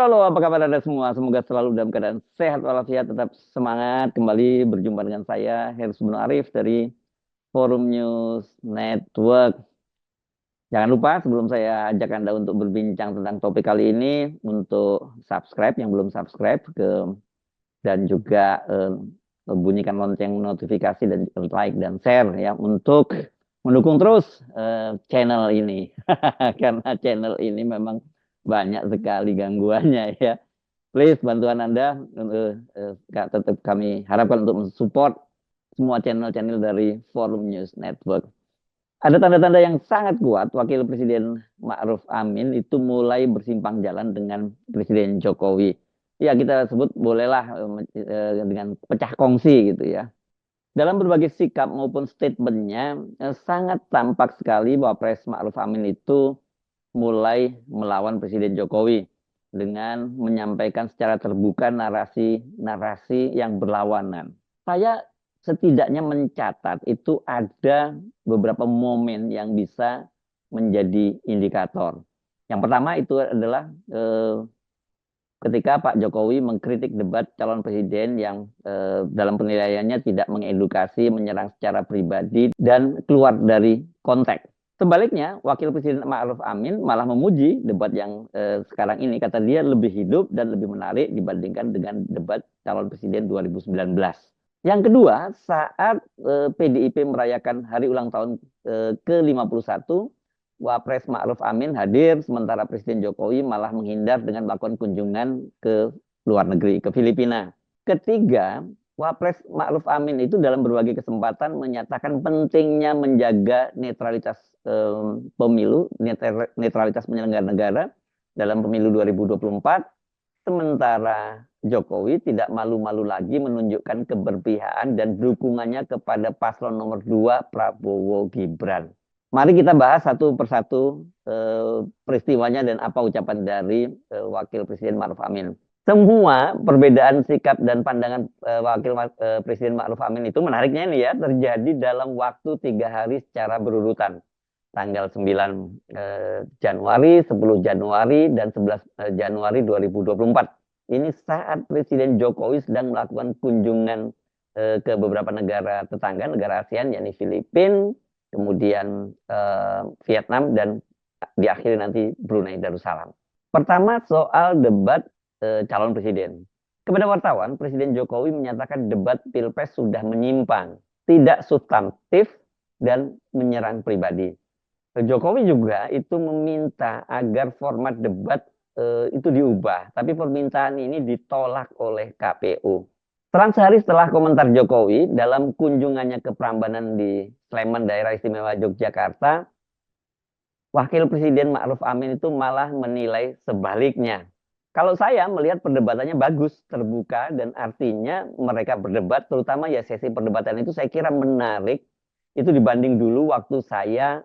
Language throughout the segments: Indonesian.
Halo, halo, apa kabar Anda semua? Semoga selalu dalam keadaan sehat walafiat, tetap semangat. Kembali berjumpa dengan saya, Heru Subono Arif dari Forum News Network. Jangan lupa sebelum saya ajak Anda untuk berbincang tentang topik kali ini, untuk subscribe yang belum subscribe dan juga bunyikan lonceng notifikasi dan like dan share ya untuk mendukung terus channel ini. Karena channel ini memang banyak sekali gangguannya ya. Please bantuan Anda tetap kami harapkan untuk mensupport semua channel-channel dari Forum News Network. Ada tanda-tanda yang sangat kuat Wakil Presiden Ma'ruf Amin itu mulai bersimpang jalan dengan Presiden Jokowi. Ya kita sebut bolehlah dengan pecah kongsi gitu ya. Dalam berbagai sikap maupun statementnya sangat tampak sekali bahwa Pres Ma'ruf Amin itu mulai melawan Presiden Jokowi dengan menyampaikan secara terbuka narasi-narasi yang berlawanan. Saya setidaknya mencatat itu ada beberapa momen yang bisa menjadi indikator. Yang pertama itu adalah ketika Pak Jokowi mengkritik debat calon presiden yang dalam penilaiannya tidak mengedukasi, menyerang secara pribadi, dan keluar dari konteks. Sebaliknya, Wakil Presiden Ma'ruf Amin malah memuji debat yang sekarang ini, kata dia lebih hidup dan lebih menarik dibandingkan dengan debat calon presiden 2019. Yang kedua, saat PDIP merayakan hari ulang tahun ke-51, Wapres Ma'ruf Amin hadir, sementara Presiden Jokowi malah menghindar dengan melakukan kunjungan ke luar negeri, ke Filipina. Ketiga, Wapres Ma'ruf Amin itu dalam berbagai kesempatan menyatakan pentingnya menjaga netralitas pemilu, netralitas penyelenggara negara dalam pemilu 2024, sementara Jokowi tidak malu-malu lagi menunjukkan keberpihakan dan dukungannya kepada paslon nomor 2 Prabowo Gibran. Mari kita bahas satu persatu peristiwanya dan apa ucapan dari Wakil Presiden Ma'ruf Amin. Semua perbedaan sikap dan pandangan Wakil Presiden Ma'ruf Amin itu menariknya ini ya, terjadi dalam waktu 3 hari secara berurutan. Tanggal 9 Januari, 10 Januari, dan 11 Januari 2024. Ini saat Presiden Jokowi sedang melakukan kunjungan ke beberapa negara tetangga, negara ASEAN, yakni Filipina, kemudian Vietnam, dan diakhiri nanti Brunei Darussalam. Pertama soal debat calon presiden. Kepada wartawan, Presiden Jokowi menyatakan debat Pilpres sudah menyimpang, tidak substantif, dan menyerang pribadi. Jokowi juga itu meminta agar format debat itu diubah, tapi permintaan ini ditolak oleh KPU. Selang sehari setelah komentar Jokowi dalam kunjungannya ke Prambanan di Sleman, Daerah Istimewa Yogyakarta, Wakil Presiden Ma'ruf Amin itu malah menilai sebaliknya. Kalau saya melihat perdebatannya bagus, terbuka, dan artinya mereka berdebat, terutama ya sesi perdebatan itu saya kira menarik. Itu dibanding dulu waktu saya,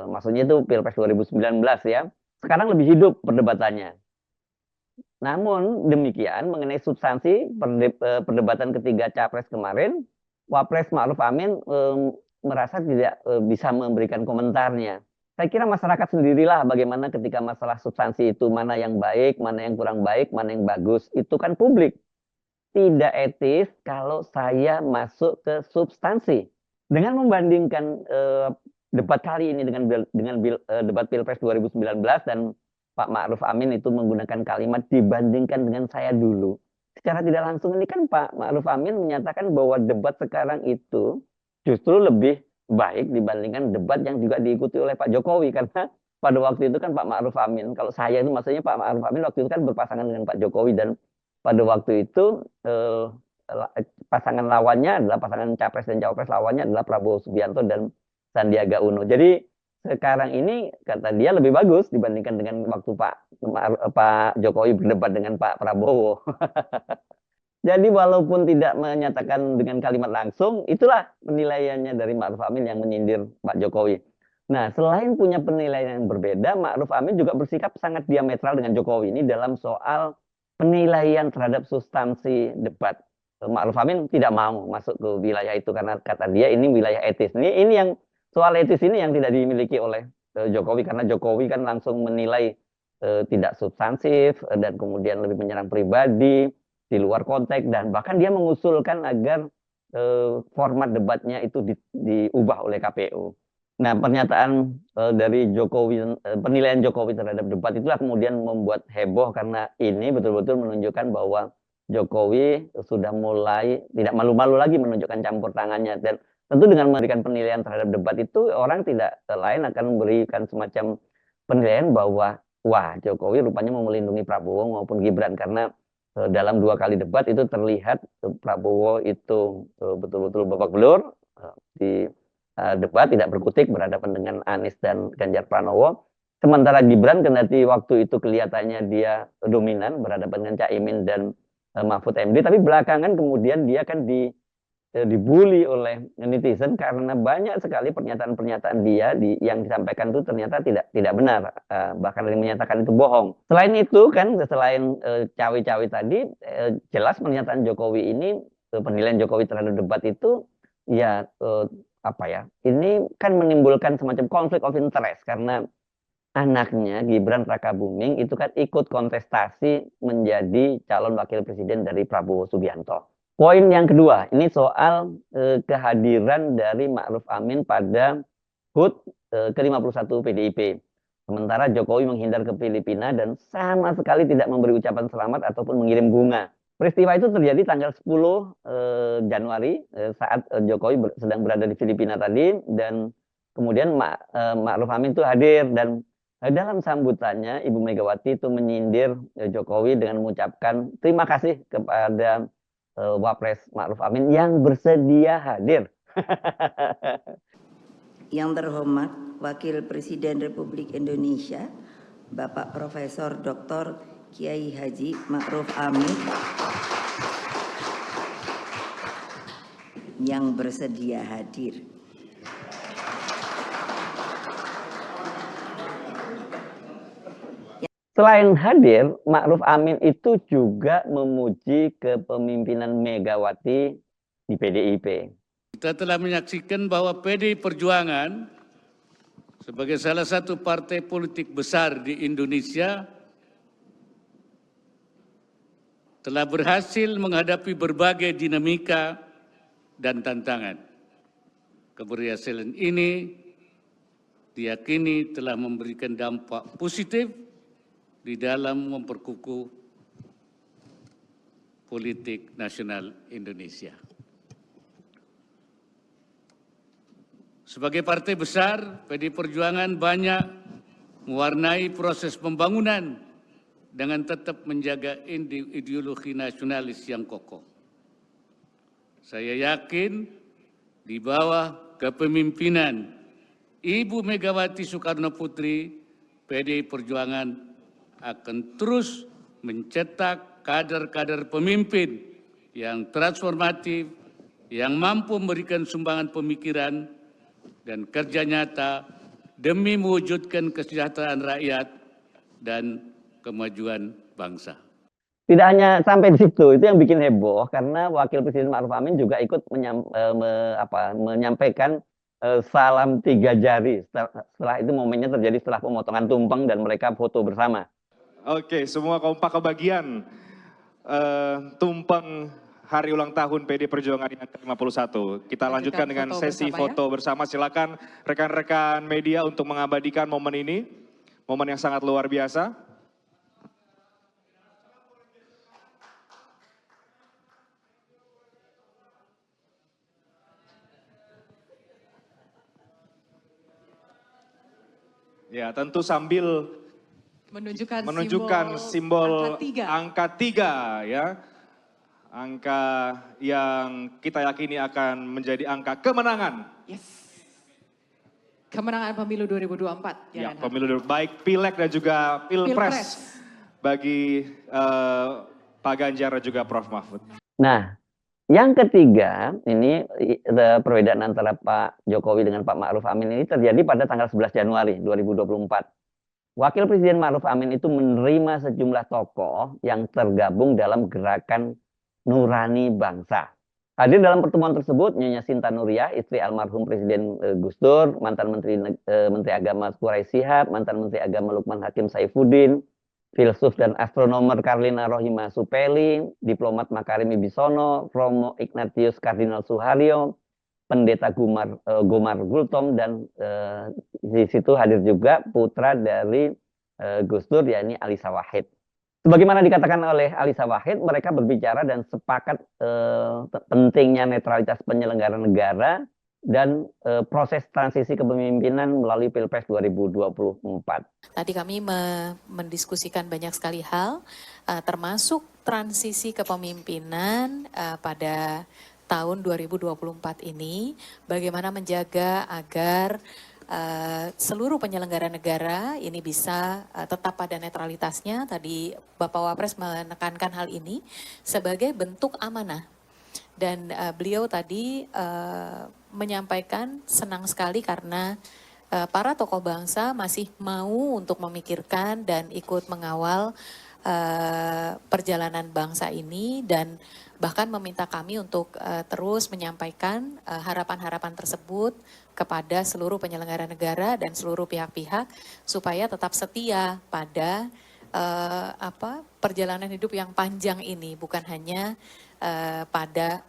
maksudnya itu Pilpres 2019 ya. Sekarang lebih hidup perdebatannya. Namun demikian mengenai substansi perdebatan ketiga Capres kemarin, Wapres Ma'ruf Amin merasa tidak bisa memberikan komentarnya. Saya kira masyarakat sendirilah bagaimana ketika masalah substansi itu mana yang baik, mana yang kurang baik, mana yang bagus. Itu kan publik. Tidak etis kalau saya masuk ke substansi. Dengan membandingkan debat kali ini dengan debat Pilpres 2019 dan Pak Ma'ruf Amin itu menggunakan kalimat dibandingkan dengan saya dulu. Secara tidak langsung ini kan Pak Ma'ruf Amin menyatakan bahwa debat sekarang itu justru lebih baik dibandingkan debat yang juga diikuti oleh Pak Jokowi. Karena pada waktu itu kan Pak Ma'ruf Amin, kalau saya itu maksudnya Pak Ma'ruf Amin waktu itu kan berpasangan dengan Pak Jokowi, dan pada waktu itu pasangan lawannya adalah pasangan Capres dan Cawapres, lawannya adalah Prabowo Subianto dan Sandiaga Uno. Jadi sekarang ini kata dia lebih bagus dibandingkan dengan waktu Pak Jokowi berdebat dengan Pak Prabowo. Jadi walaupun tidak menyatakan dengan kalimat langsung, itulah penilaiannya dari Ma'ruf Amin yang menyindir Pak Jokowi. Nah, selain punya penilaian yang berbeda, Ma'ruf Amin juga bersikap sangat diametral dengan Jokowi ini dalam soal penilaian terhadap substansi debat. Ma'ruf Amin tidak mau masuk ke wilayah itu karena kata dia ini wilayah etis. Ini yang soal etis ini yang tidak dimiliki oleh Jokowi, karena Jokowi kan langsung menilai tidak substansif dan kemudian lebih menyerang pribadi di luar konteks, dan bahkan dia mengusulkan agar format debatnya itu diubah oleh KPU. Nah, pernyataan dari Jokowi, penilaian Jokowi terhadap debat itulah kemudian membuat heboh, karena ini betul-betul menunjukkan bahwa Jokowi sudah mulai tidak malu-malu lagi menunjukkan campur tangannya. Dan tentu dengan memberikan penilaian terhadap debat itu, orang tidak lain akan memberikan semacam penilaian bahwa wah, Jokowi rupanya mau melindungi Prabowo maupun Gibran, karena dalam 2 kali debat itu terlihat Prabowo itu betul-betul babak belur di debat, tidak berkutik, berhadapan dengan Anies dan Ganjar Pranowo. Sementara Gibran kendati waktu itu kelihatannya dia dominan berhadapan dengan Caimin dan Mahfud MD, tapi belakangan kemudian dia kan dibully oleh netizen karena banyak sekali pernyataan-pernyataan dia yang disampaikan itu ternyata tidak benar, bahkan ada yang menyatakan itu bohong. Selain itu kan, selain cawe-cawe tadi, jelas pernyataan Jokowi ini, penilaian Jokowi terhadap debat itu ya apa ya, ini kan menimbulkan semacam konflik of interest, karena anaknya Gibran Rakabuming itu kan ikut kontestasi menjadi calon wakil presiden dari Prabowo Subianto. Poin yang kedua, ini soal kehadiran dari Ma'ruf Amin pada HUT ke-51 PDIP. Sementara Jokowi menghindar ke Filipina dan sama sekali tidak memberi ucapan selamat ataupun mengirim bunga. Peristiwa itu terjadi tanggal 10 Januari saat Jokowi sedang berada di Filipina tadi, dan kemudian Ma'ruf Amin itu hadir, dan dalam sambutannya Ibu Megawati itu menyindir Jokowi dengan mengucapkan terima kasih kepada Wapres Ma'ruf Amin yang bersedia hadir. Yang terhormat Wakil Presiden Republik Indonesia, Bapak Profesor Dr. Kiai Haji Ma'ruf Amin yang bersedia hadir. Selain hadir, Ma'ruf Amin itu juga memuji kepemimpinan Megawati di PDIP. Kita telah menyaksikan bahwa PDI Perjuangan sebagai salah satu partai politik besar di Indonesia telah berhasil menghadapi berbagai dinamika dan tantangan. Keberhasilan ini diyakini telah memberikan dampak positif di dalam memperkukuh politik nasional Indonesia. Sebagai partai besar, PDI Perjuangan banyak mewarnai proses pembangunan dengan tetap menjaga ideologi nasionalis yang kokoh. Saya yakin di bawah kepemimpinan Ibu Megawati Soekarno Putri, PDI Perjuangan akan terus mencetak kader-kader pemimpin yang transformatif, yang mampu memberikan sumbangan pemikiran dan kerja nyata demi mewujudkan kesejahteraan rakyat dan kemajuan bangsa. Tidak hanya sampai di situ, itu yang bikin heboh karena Wakil Presiden Ma'ruf Amin juga ikut menyampaikan salam 3 jari. Setelah itu momennya terjadi setelah pemotongan tumpeng dan mereka foto bersama. Oke, semua kompak kebagian tumpeng hari ulang tahun PDI Perjuangan yang ke-51. Kita lanjutkan dengan sesi foto bersama. Silakan rekan-rekan media untuk mengabadikan momen ini, momen yang sangat luar biasa. Ya, tentu sambil menunjukkan simbol angka 3 ya. Angka yang kita yakini akan menjadi angka kemenangan. Yes. Kemenangan pemilu 2024. Ya, pemilu baik Pileg dan juga Pilpres bagi Pak Ganjar dan juga Prof. Mahfud. Nah, yang ketiga, ini perbedaan antara Pak Jokowi dengan Pak Ma'ruf Amin ini terjadi pada tanggal 11 Januari 2024. Wakil Presiden Ma'ruf Amin itu menerima sejumlah tokoh yang tergabung dalam gerakan Nurani Bangsa. Hadir dalam pertemuan tersebut Nyonya Sinta Nuriyah, istri almarhum Presiden Gus Dur, mantan Menteri Agama Quraish Shihab, mantan Menteri Agama Lukman Hakim Saifuddin, filsuf dan astronomer Carlina Rohima Supeli, diplomat Makarim Wibisono, Romo Ignatius Kardinal Suharyo, pendeta Gomar Gultom, dan di situ hadir juga putra dari Gus Dur, yakni Alisa Wahid. Sebagaimana dikatakan oleh Alisa Wahid, mereka berbicara dan sepakat pentingnya netralitas penyelenggara negara dan proses transisi kepemimpinan melalui Pilpres 2024. Tadi kami mendiskusikan banyak sekali hal, termasuk transisi kepemimpinan pada tahun 2024 ini, bagaimana menjaga agar seluruh penyelenggara negara ini bisa tetap pada netralitasnya. Tadi Bapak Wapres menekankan hal ini sebagai bentuk amanah. Dan beliau tadi menyampaikan senang sekali karena para tokoh bangsa masih mau untuk memikirkan dan ikut mengawal perjalanan bangsa ini, dan bahkan meminta kami untuk terus menyampaikan harapan-harapan tersebut kepada seluruh penyelenggara negara dan seluruh pihak-pihak supaya tetap setia pada perjalanan hidup yang panjang ini, bukan hanya pada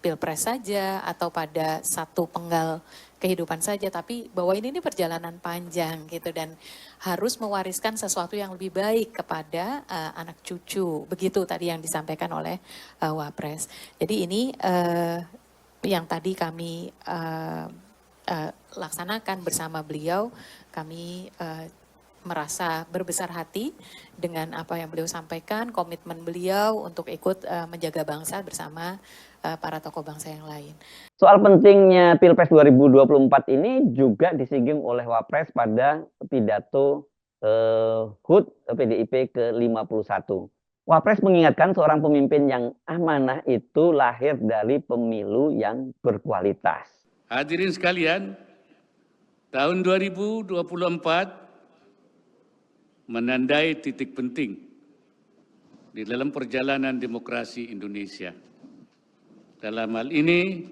Pilpres saja atau pada satu penggal kehidupan saja, tapi bahwa ini perjalanan panjang gitu, dan harus mewariskan sesuatu yang lebih baik kepada anak cucu. Begitu tadi yang disampaikan oleh Wapres. Jadi ini yang tadi kami laksanakan bersama beliau. Kami merasa berbesar hati dengan apa yang beliau sampaikan, komitmen beliau untuk ikut menjaga bangsa bersama para tokoh bangsa yang lain. Soal pentingnya Pilpres 2024 ini juga disinggung oleh Wapres pada pidato HUT PDIP ke-51. Wapres mengingatkan seorang pemimpin yang amanah itu lahir dari pemilu yang berkualitas. Hadirin sekalian, tahun 2024 menandai titik penting di dalam perjalanan demokrasi Indonesia. Dalam hal ini,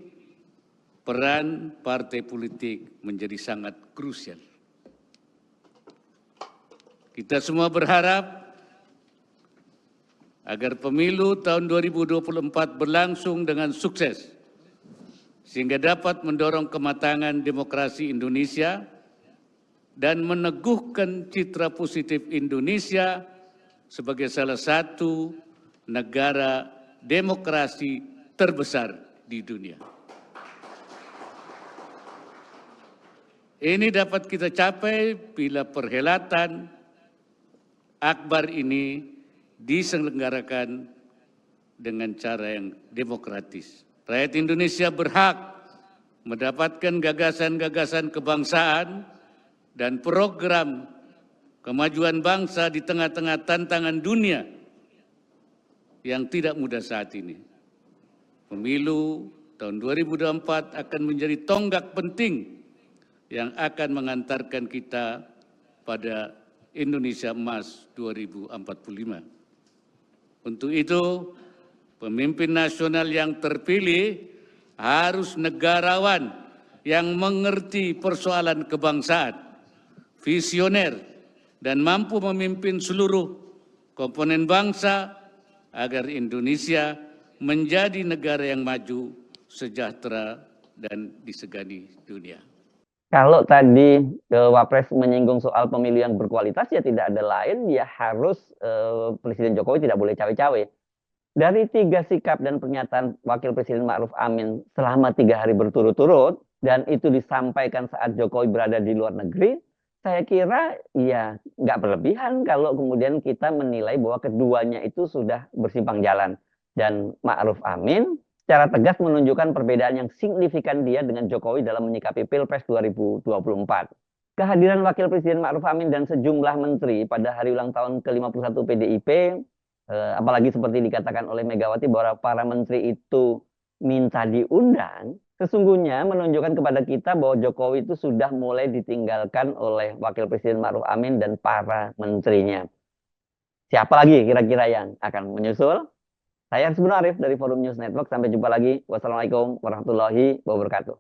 peran partai politik menjadi sangat krusial. Kita semua berharap agar pemilu tahun 2024 berlangsung dengan sukses, sehingga dapat mendorong kematangan demokrasi Indonesia dan meneguhkan citra positif Indonesia sebagai salah satu negara demokrasi terbesar di dunia. Ini dapat kita capai bila perhelatan akbar ini diselenggarakan dengan cara yang demokratis. Rakyat Indonesia berhak mendapatkan gagasan-gagasan kebangsaan dan program kemajuan bangsa di tengah-tengah tantangan dunia yang tidak mudah saat ini. Pemilu tahun 2024 akan menjadi tonggak penting yang akan mengantarkan kita pada Indonesia Emas 2045. Untuk itu, pemimpin nasional yang terpilih harus negarawan yang mengerti persoalan kebangsaan, visioner, dan mampu memimpin seluruh komponen bangsa agar Indonesia menjadi negara yang maju, sejahtera, dan disegani dunia. Kalau tadi Wapres menyinggung soal pemilu yang berkualitas, ya tidak ada lain, ya harus Presiden Jokowi tidak boleh cawe-cawe. Dari 3 sikap dan pernyataan Wakil Presiden Ma'ruf Amin selama 3 hari berturut-turut, dan itu disampaikan saat Jokowi berada di luar negeri, saya kira ya nggak berlebihan kalau kemudian kita menilai bahwa keduanya itu sudah bersimpang jalan. Dan Ma'ruf Amin secara tegas menunjukkan perbedaan yang signifikan dia dengan Jokowi dalam menyikapi Pilpres 2024. Kehadiran Wakil Presiden Ma'ruf Amin dan sejumlah menteri pada hari ulang tahun ke-51 PDIP, apalagi seperti dikatakan oleh Megawati bahwa para menteri itu minta diundang, sesungguhnya menunjukkan kepada kita bahwa Jokowi itu sudah mulai ditinggalkan oleh Wakil Presiden Ma'ruf Amin dan para menterinya. Siapa lagi kira-kira yang akan menyusul? Saya Arsbun Arif dari Forum News Network. Sampai jumpa lagi. Wassalamualaikum warahmatullahi wabarakatuh.